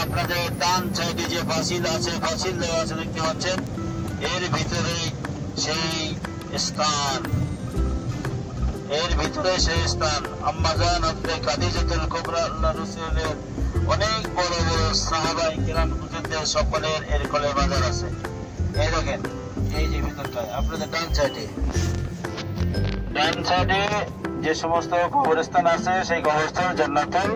আপনাদের ডান সাইডে যে পাঁচিল আছে, পাঁচিল দেওয়া আছে দেখতে পাচ্ছেন, এর ভিতরে সেই স্থান, এর ভিতরে সেই স্থান আম্মাজান হযরত খাদিজাতুল কুবরা আল্লাহর রাসূলের অনেক বড় বড় সাহাবায়ে কিরাম হুজুরদের সকলের এর কোলে মাজার আছে। এই দেখেন, এই যে ভিতরটায় আপনাদের ডান সাইডে যে সমস্ত কবরস্থান আছে, সেই কবরস্থান জান্নাতুল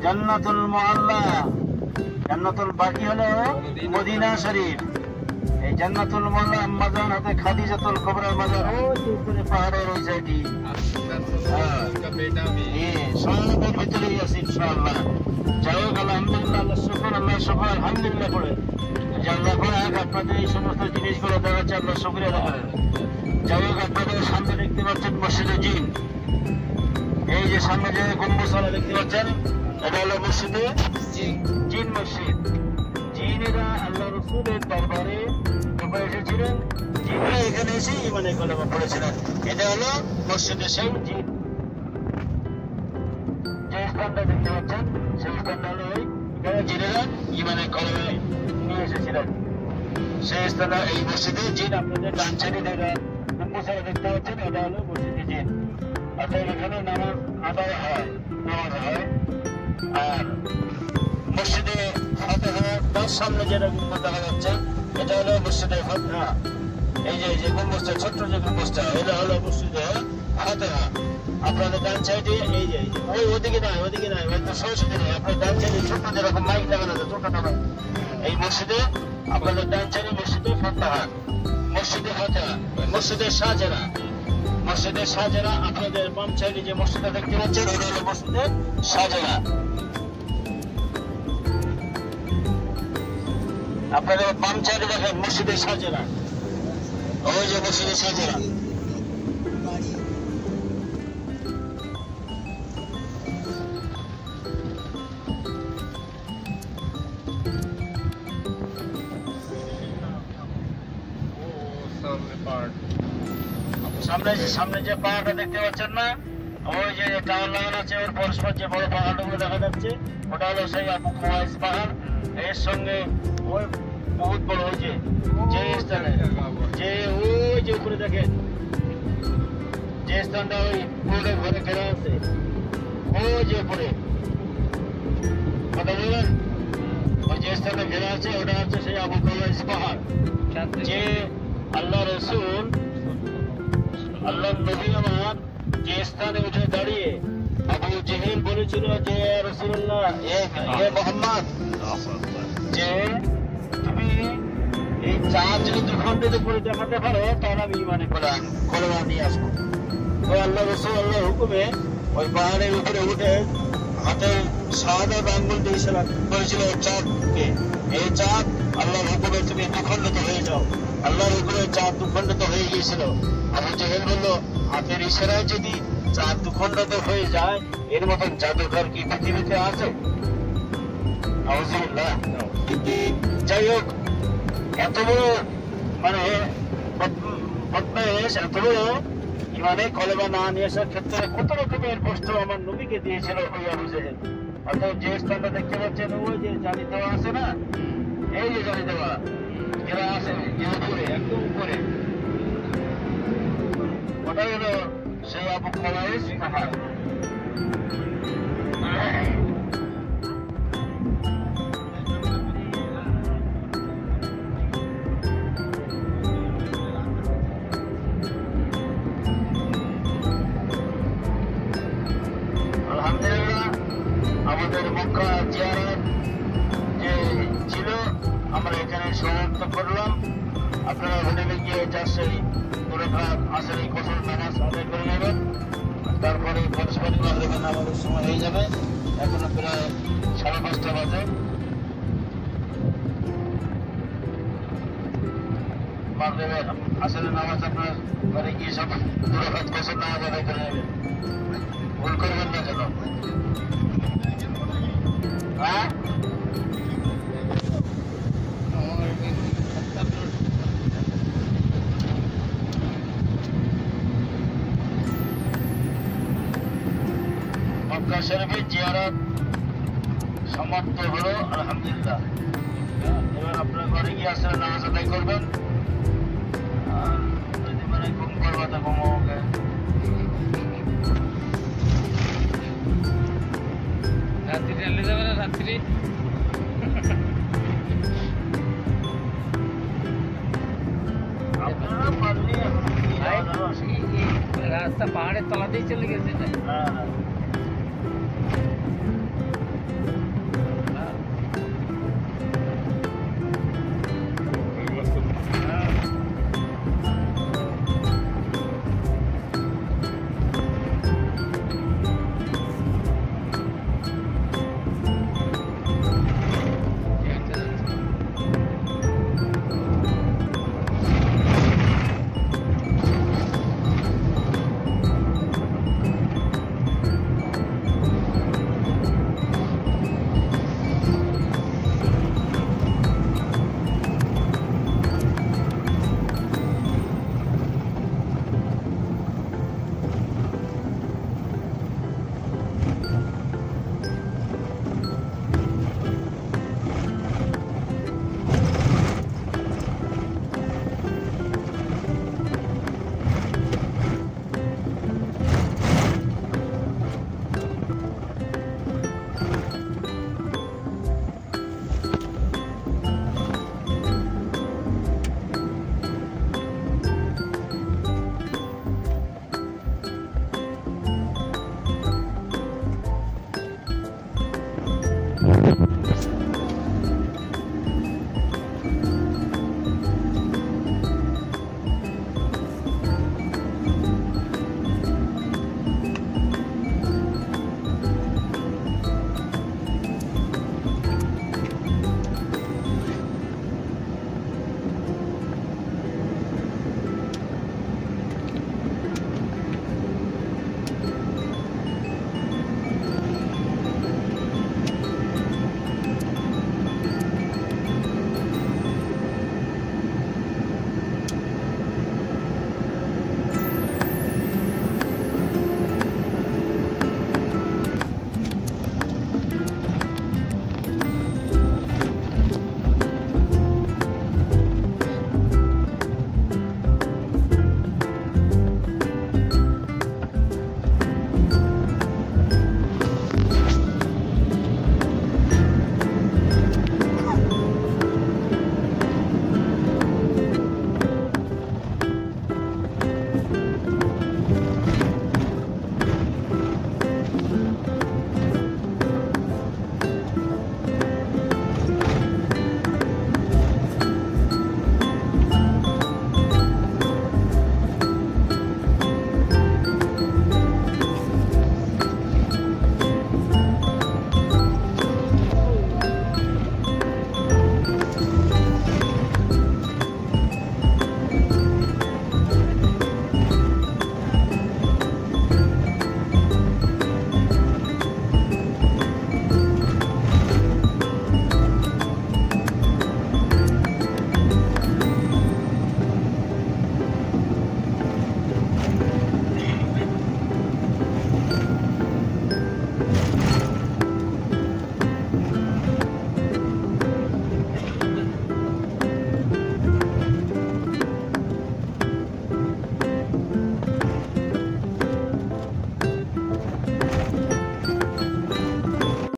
জান্নাতুল মুআল্লা, জান্নাতুল বাকি হলো মদিনা শরীফ। এই জান্নাতুল মুআল্লা আম্মাজান হযরত খাদিজাতুল কুবরার মাজার ওই উপরে পাহাড়ের ওই সাইডে, সবের ভিতরেই আছে ইনশাআল্লাহ। যাই হোক, আলহামদুলিল্লাহ, আল্লাহ শুকর আলহামদুলিল্লাহ করে যে আল্লাহ পাক আপনাদের এই সমস্ত জিনিসগুলো দেখাচ্ছে, আল্লাহ শুকরিয়া আদায় করেন। যাই হোক, আপনাদের সামনে দেখতে পাচ্ছেন মসজিদে জিন। এই যে সামনে যে গম্বুজওয়ালা দেখতে পাচ্ছেন, এটা হলো মসজিদে জিন মসজিদ। জিনেরা আল্লাহ রাসূলের দরবারে যখন এসেছিলেন, জিনেরা এখানে এসে ঈমানে কলেমা পড়েছিলেন। এটা হলো মসজিদে সেই জিন। যে স্থানটা দেখতে পাচ্ছেন, সেই স্থানটা হলো এখানে জিনেরা ঈমানে কলেমা নিয়ে এসেছিলেন। সেই স্থানে এই মসজিদে জিন। আপনাদের ডান সাইডে গম্বুজওয়ালা দেখতে পাচ্ছেন, এটা হলো মসজিদে জিন। অর্থাৎ এখানে নামাজ আদায় হয়, নামাজ হয়। আর মসজিদে ফাতিহা, তার সামনে যেটা গম্বুজ দেখা যাচ্ছে, এটা হলো মসজিদে ফাতিহা। এই যে গম্বুজটা, ছোট্ট যে গম্বুজটা, এটা হলো মসজিদে ফাতিহা। আপনাদের ডান সাইডে এই যে ওদিকে নাই, হয়তো সরাসরি নেই, আপনার ডান সাইডে ছোট্ট যেরকম মাইক লাগানো আছে, ছোট্ট মাইক, এই মসজিদে আপনাদের ডান সাইডে মসজিদে ফাতিহা, মসজিদে ফাতিহা, মসজিদে শাহজারা, মসজিদে শাহজারা। আপনাদের বাম সাইডে যে মসজিদটা দেখতে পাচ্ছেন, ওটা হলো মসজিদে শাহজারা। আপনাদের বাম সাইডে দেখেন মসজিদে শাহজারা, ওই যে মসজিদে শাহজারা। সামনে যে পাহাড়টা দেখতে পাচ্ছেন না, ওই যে টাওয়ার লাগানো আছে, ওর পরস্পর যে বড় পাহাড়গুলো দেখা যাচ্ছে, ওটা হলো সেই আবু কুবাইস পাহাড়। এর সঙ্গে ওই বহুত বড় ওই যে স্থানে, যে ওই যে উপরে দেখেন যে স্থানটা ওই পুরো ঘরে ঘেরা আছে, ওই যে উপরে কথা বললেন, ওই যে স্থানে ঘেরা আছে, ওটা হচ্ছে সেই আবু কুবাইস পাহাড়। যে আল্লাহ রসুল, আল্লাহ নবী আমার যে স্থানে উঠে দাঁড়িয়ে আবু জেহেল বলেছিল যে রাসূলুল্লাহ, হে মুহাম্মদ, যে তুমি এই চাঁদ যদি দুখণ্ডিত করে দেখাতে পারো, তাহলে আমি ঈমানে কলেমা নিয়ে আসবো। ওই আল্লাহ রসুল আল্লাহর হুকুমে ওই পাহাড়ের উপরে উঠে হাতে শাহাদাত আঙ্গুল দিয়ে ইশারা করেছিল চাঁদকে, এই চাঁদ আল্লাহর হুকুমে তুমি দুখণ্ডিত হয়ে যাও। আল্লাহর হুকুমে চাঁদ দুখণ্ডিত হয়ে গিয়েছিল। আবু জেহেল বলল, হাতের ইশারায় যদি চাঁদ দুখণ্ডিত হয়ে যায়, এর মতন জাদুঘর কি পৃথিবীতে আছে? আউযুবিল্লাহ। যাই হোক, এত বড় মানে বদমাইশ, এত বড় ঈমানে কলেমা না নিয়ে আসার ক্ষেত্রে কত রকমের কষ্ট আমার নবীকে দিয়েছিল ওই আবু জেহেল। অর্থাৎ যে স্থানটা দেখতে পাচ্ছেন, ওই যে জালি দেওয়া আছে না, এই যে জালি দেওয়া এরা আছে উপরে, একদম উপরে, ওটাই হলো সেই আবু কুবাইস পাহাড়। আলহামদুলিল্লাহ, আমাদের মক্কা জিয়ারত যে ছিল, আমরা এখানে সমাপ্ত করলাম। আপনারা হোটেলে গিয়ে চাষের আসলে গোসল নামাজ আদায় করে নেবেন। তারপরে পরস্পর মাগরিবের নামাজের সময় হয়ে যাবে। এখনো প্রায় 5:30 বাজে। মাগরিবের আসলে নামাজ আপনার ঘরে গিয়ে সব 2 রাকাত গোসল নামাজ আদায় করে নেবেন, ভুল করবেন না যেন। হ্যাঁ, মক্কা শরীফের জিয়ারত সমাপ্ত হলো আলহামদুলিল্লাহ। এবার আপনার ঘরে গিয়ে আসলে নামাজ আদায় করবেন, আর যদি মানে ঘুম করবা তো ঘুমাবে। রাত্রি চালিয়ে যাবে না রাত্রি? আপনারা পারলে রাস্তা পাহাড়ের তলাতেই চলে গেছে। হ্যাঁ